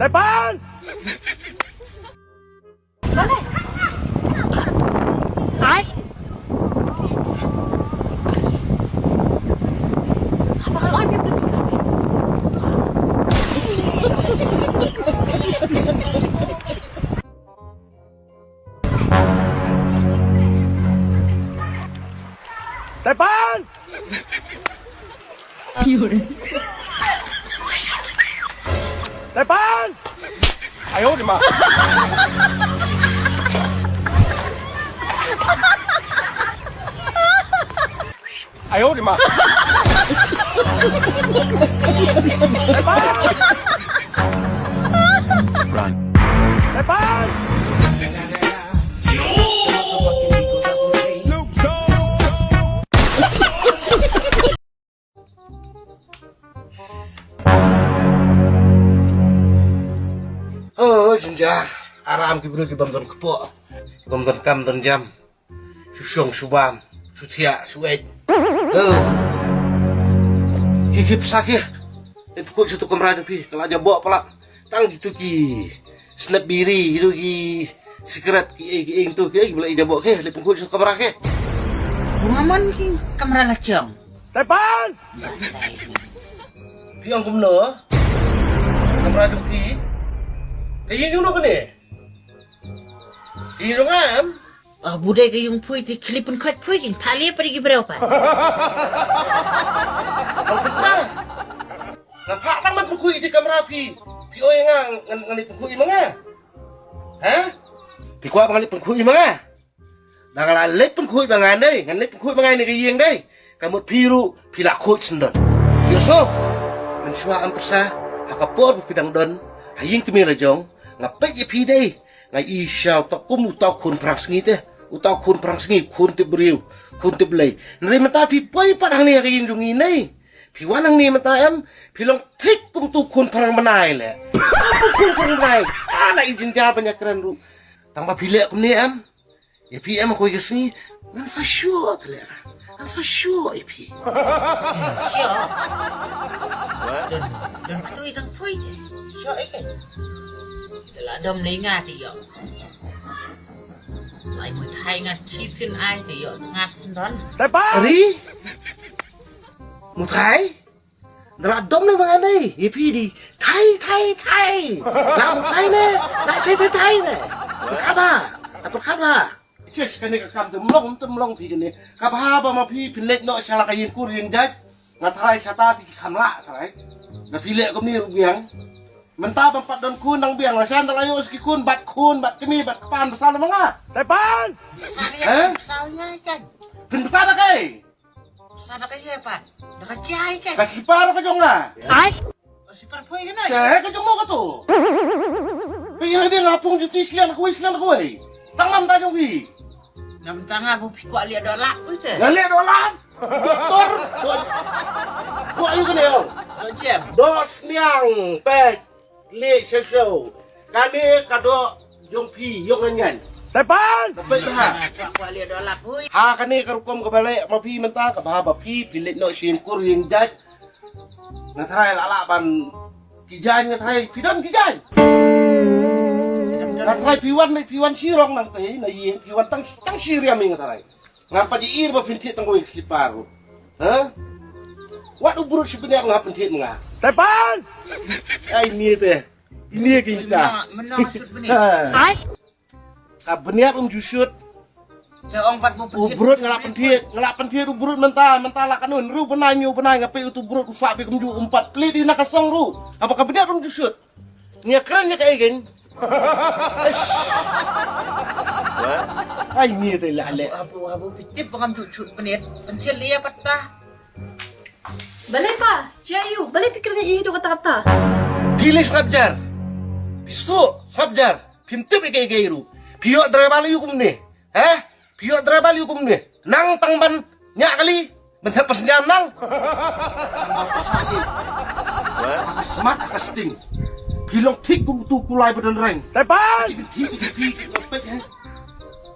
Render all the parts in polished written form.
Depan! Boleh. Ay. Apa kalau Anda belum bisa? Depan! Depan! 哎呦我的妈！哎呦我的妈！Depan! Depan! Oh, jenja, aram kibru di bamton kepo, bamton kam ton jam, susung subam, sutia suet. Oh, kikip sakit, pukul satu kamera tu kalau aja bawa pelak, tang gitu ki, snap biri gitu ki, secret ki ing tu ki, boleh ida bawa ke, pukul satu kamera ke. Bungaman ki kamera lacang. Depan! Piang kumno, kamera tu ki. Kayaknya dulu kan ni? Ini dong am? Budaya kayong puy, di kilipun kuat puy, pali pergi berapa? Ang ngapa naman pengkuy di kamera pi? Pi oy nga ngali pengkuy mga? Ha? Pi kwa ngali pengkuy mga? Nangala lek pengkuy mga day, ngali pengkuy mga ni kayeng day. Kamot piru pila kuy sendon. Yoso, mensua am persa hakapor pidang don, haying kemira jong. Ngapai je pi day, ngai isyaw tak kum utau kun perang sengi teh, utau kun perang sengi kun te beriu, kun te belai. Nari mata pi poi padang ni kayeng jong ini. Pi wanang ni mata em, pi long tik kum tu kun perang menai le. Kun perang menai, ana izin ja banyak keren ru. Tang ba pilek kum ni em, ya pi em aku kesini, nang sa sure le. Nang sa sure pi. Siapa? Dan tu itang puy, siapa ikan? Là đâm lấy ngà thì dọ lại mới thay ngà chi xin ai thì dọ ngạt xin đón Depan! Ari? Mutai? Dalam dom ni mga nay, ipi di Thai. Lang Thai ne, Thai ne. Berkaba, berkaba. Yes, kani kakam temlong pi kani. Kabha ba ma pi pilek no sala kayin kur yang jaj. Ngatrai sata ti kamla sarai. Na pilek ko ni biang. Mentah bampat don kun nang biang lasan talayo ski kun bat kemi bat kepan besar mga. Depan! Besarnya kan Pin besar na kay. besar kayak apa nakacay kan Kasipar ka jong nga. Ay. si parpoy kan ay Saya ka jong mo ka to. Pila dia ngapong jutis lian ko eh. Tangam ta jong wi. namtang nga bu pikwa liat dolak itu Ngali dolan. Doktor. Ko ayo ka niyo. jam Dos niang pe le show. Kani kado jong pi yong nyan. Depan! Kapit ha. pikwa liat dolak puy Ha kani karukom ka balik mapi menta ka bahaba pi pilit no shin kur yang jaj. Ngatrai lala ban kijan ngatrai pidon kijan. Ngatrai piwan sirong nang teh na yin piwan tang siriam ngatrai. Ngapa di ir ba pintit tang kowe siparu. Ha? Wat ubrut sebenarnya ngapa pintit nga. Depan! Ai ni teh. Ini kita. menang sud benih Ay. Benar jusut. Seong 40 Ubrut ngelak pentit ubrut mentah lah kanun ru penanyu ngapai itu ubrut ufa bi kemju 4 kli di nakasong ru. Apakah benar jusut? Nya keren nya kayak gini. Ai ni teh lale. abu pitip pangam cucut benih pencil liat patah Balay pa. Ciayu, balay pikir niya itu kata-kata. Pilih sabjar. Pisto sabjar. Pimtip kayak gairu. Pio drabali hukum nih. Pio drabali hukum nih. Nang tangban nya kali. Bentar pas jam nang. Smart casting. Pilong tik tu kulai badan reng. Depan! Tik sampai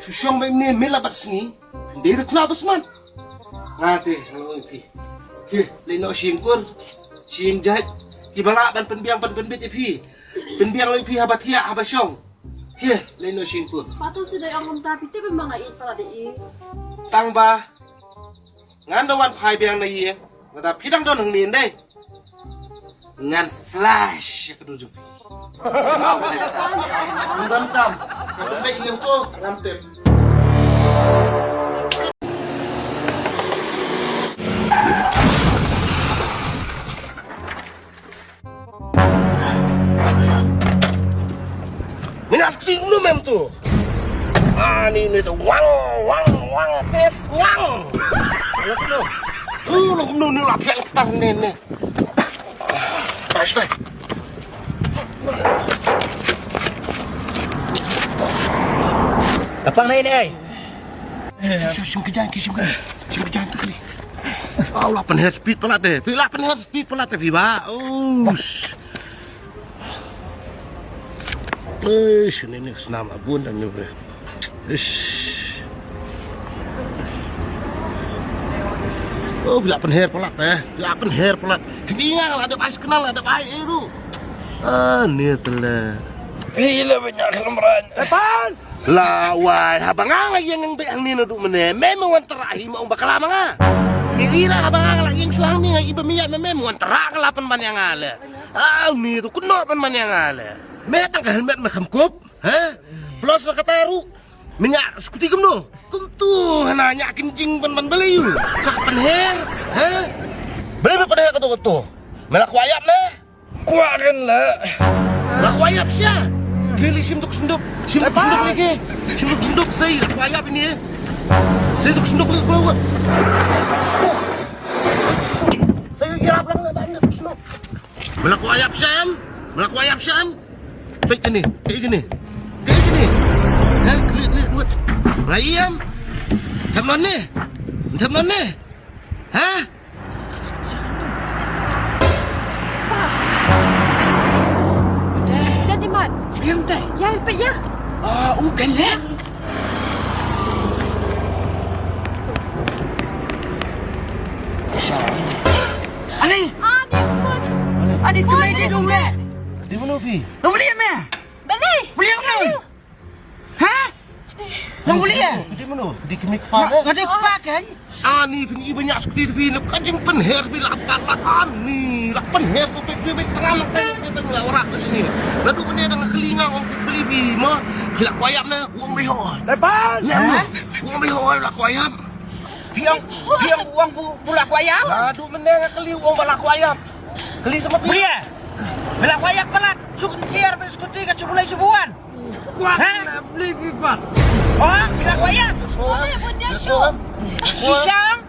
Susong may milabat sengi. Hindi rin na basman. Ngate, ngawin pi. Lino singkur. Sing jahat. Kibala ban penbiang pan penbit pi. Penbiang lagi pihak batia abasyong. Here, leno singpun. Pato si day ang tapi ti mga it pala di. Tang ba. Ngan dawan pai biang na ye. Ngada pidang don hang nin dai. Ngan flash kedu jupi. Ngam tam. Kapun bai ingam tu ngam tep. Minas kering lu mem tu. Ni tu wang tes ngang. Ayo lu. Lu kum nu la pian tar nen ne. Baik. Apa na ini ay? Sim kejan tu kali. Oh, 8 head speed pala teh. 8 head speed pala teh ba. Oh. Ini senam abun dan ni. Oh, 8 hair pelat teh. 8 hair pelat. Hinga lah ada ais kenal ada ais itu. Ni telah. Pila banyak kelembaran. Depan! Lawai habang yang beang ni nuduk mene. Memang wan terahi mau bakal lama nga. Ngira habang lagi yang suang ni iba minyak memang wan terak lapan ban yang ala. Ni tu kuno pan ban yang ala. Metang ke helmet macam kup, ha? Plus nak kataru, minyak skuti gemno, kum tu, nanya kencing ban beliu, sakan her, ha? Beli pada her kata, melak wayap ne? Kuakan lah. Lak wayap sia, kili simduk lagi, simduk saya lak wayap ini, saya simduk lagi keluar. Saya kira apa nggak banyak simduk. Melak wayap siam. Baik ni, kayak gini. Ha, klik buat. Ayam. Tamnon ni. Ha? Jadi mat. Diam tak? Ya, lepas ya. Bukan lah. Ani, adik tu lagi dong le. Di mana Fi? Nang boleh me? Balik. Boleh apa? Ha? Nang boleh ya? Di mana? Di kemik pa. Ada apa kan? Ni Fi banyak seperti tu Fi. Kajing penher Fi lapan ni. Lapan her tu Fi teram kan ben orang ke sini. Lalu benar dengan kelinga orang beli Fi mah. Lak wayap na uang beho. Depan! Uang beho lak wayap. Piang uang pulak wayang. Lalu benar keli uang balak wayap. Keli sama Fi. Boleh? Belak wayak pelat. Sukun tiar biskuti ke cubulai subuhan. Kuakan beli pipat. Oh, belak wayak. Boleh punya show. Sisang.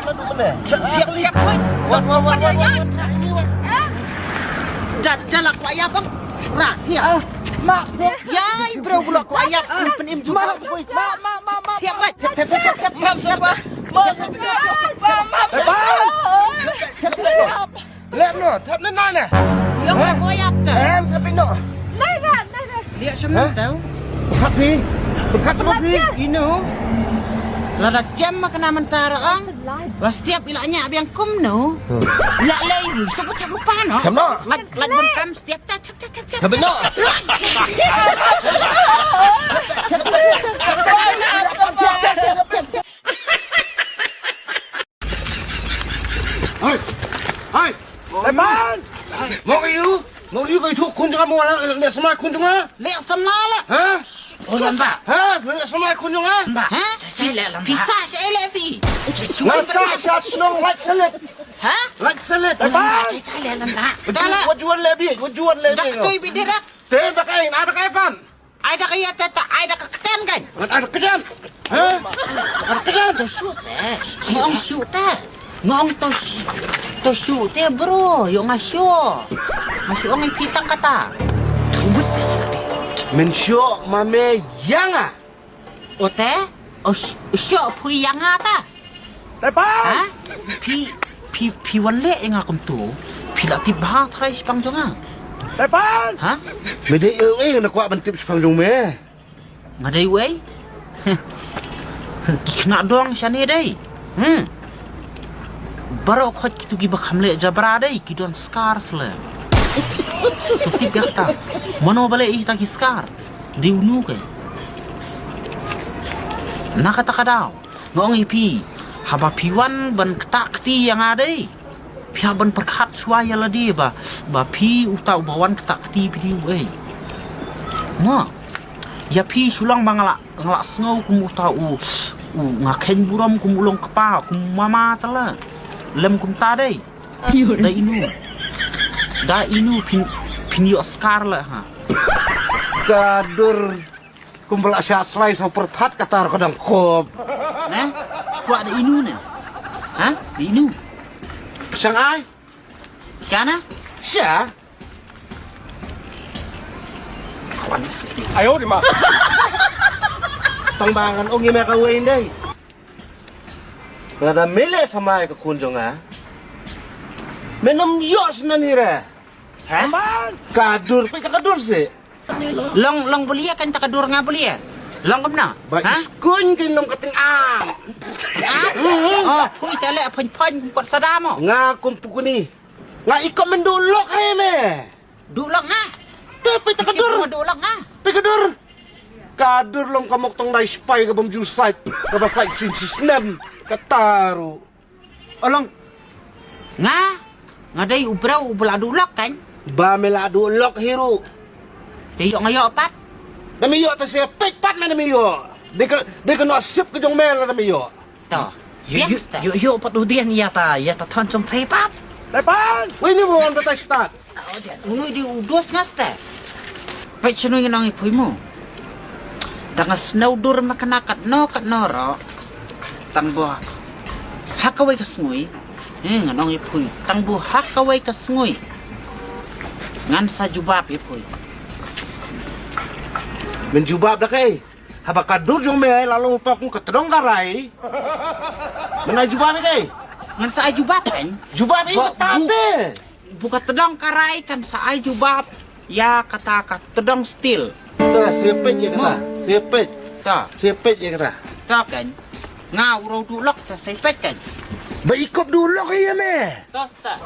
Lalu benar. Siap weh. Wan. Ini wan. Jalak wayak kan. Rak tiap. Mak, Ya, bro bulak wayak penim juga. mak. Siap weh. Maaf siapa? Maaf. Depan! Lem no, tap na na. Yang wayak tu. Tapi no. Nay. Lihat semua tahu. Bekat sama Fi. Ino. Lada jam makna mentara ang. Lah setiap ilaknya abang kum no. Ilak lay sebut cak lupa no. Sama. Lag benkam setiap tak. Tapi no. Hai. Depan! Mau kayu kayu tu kunjung kamu lihat semua kunjung ah. Lihat semua lah. Ha? Oh lambat. Ha? Lihat semua kunjung ah. Ha? Bisa saya levi. Nasa snong like salad. Ha? Like salad. Depan! Saya lambat. Dah lah. Wajuan lebih. Dak tu bidirak. Teh tak kain, ada kapan? Ada kaya tata, ada keketen kan? Ada kejan. Ha? Ada kejan. Tu shoot ngong shoot ngong tu shoot bro, yung ngasyo ang kitang kata. Ubut kasi. Mensyo mame yanga. Ote? O syo pui yang ata. Depan! Ha? Pi wan le yang akum tu. Pi la tip bahang trai spang jonga. Depan! Ha? Mede nak kuat bentip sepanjang me. Ngadai wei? Kena dong syani dai. Baru kot kitu gi bakam le jabra dai kidon scars le. Tutip kata. Mana balik kita giskar. Diunu ke. Nak kata kadau. Ngong ipi. Haba piwan ban ketak keti yang ada. Pia ban perkat suaya lah dia ba. Ba pi utau bawan ketak keti pi dia. Ma. Ya pi sulang bangala ngalak sengau kum utau ngaken buram kum ulong kepa kum mama tala. Lem kum tadai. Da inu pin Oscar lah ha. Kadur kumpul asya selai sama pertat kata kadang kop. Nah, kuat ada inu nih. Hah? Di inu. Pesang ai? Siapa? Sia? Kawan sendiri. 哎呦我的妈！ Tangbangan ongi may kawain day. Nada mele samay ka kunjong ha. Menom yos na nira. Hah? Kadur, pa kadur si. Long belia kan tak kadur nga belia. Long kamna? Ba iskun kin nom kating ang. Oh, pui tele pen kuat sadamo. Nga kumpukuni. Nga ikaw mendulok hay me. Dulok nga. Tapi tak kadur. Dulok nga. Pa kadur. Kadur long kamok tong na spy ka bang jusait. Kabasay sinsisnem. Kataro. Olong. Nga. Nga day ubraw ubla dulok kan. Ba mela dulok hero. Tiyok ngayo pat. Namiyo ta siya fake pat na namiyo. De ka no sip ka jong mela namiyo. To. Yo pat udian yata ton som paper. 来班！ Wini mo ang tatay start. Ungoy di udos ngaste. Pait sino yung nang ipoy mo. Tanga snowdur makanakat no kat noro. Tangbo hakaway kasngoy. Nga nang ipoy. Tangbo hakaway kasngoy. Ngan sa jubab ipoy. Menjubab na kay. Haba kadur jong may lalong pa kung katadong karay. Manay jubab kay. Ngan sa ay jubab kan. Jubab ito tate. Buka tedong karay kan sa ay jubab. Ya kata tedong steel. Ta sipit ya kata. Sipit. Ta. Sipit ya kata. Ta kan. Nga uraw dulok sa sipet kan. Ba ikop dulu kaya me. Tosta.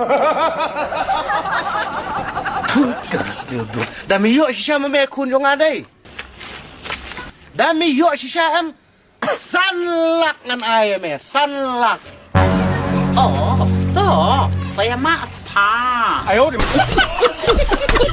Gas dulu. Dami yo siya me kun jong aday. Dami yo siya am sanlak ngan ay me. Sanlak. Oh, to. Saya mas pa. 哎呦我的妈！